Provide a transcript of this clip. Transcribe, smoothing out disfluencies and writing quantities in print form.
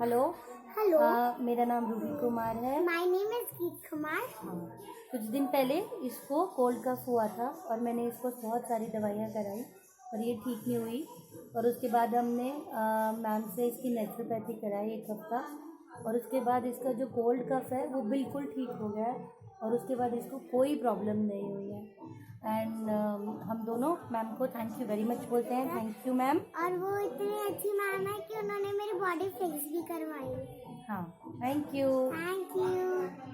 Hello. Hello. मेरा नाम Ruby Kumar है। माय नेम इज गीत कुमार। कुछ दिन पहले इसको कोल्ड कफ हुआ था और मैंने इसको बहुत सारी दवाइयाँ कराई और ये ठीक नहीं हुई। और उसके बाद हमने मैम से इसकी नेचुरोपैथी कराई 1 हफ्ता और उसके बाद इसका जो कोल्ड कफ है वो बिल्कुल ठीक हो गया है और उसके बाद इसको कोई प्रॉब्लम नहीं हुई है। एंड हम दोनों मैम को थैंक यू वेरी मच बोलते हैं। Thank you ma'am. और वो इतनी अच्छी मैम है कि उन्होंने मेरी बॉडी फिक्स भी करवाई। हाँ, थैंक यू। Thank you.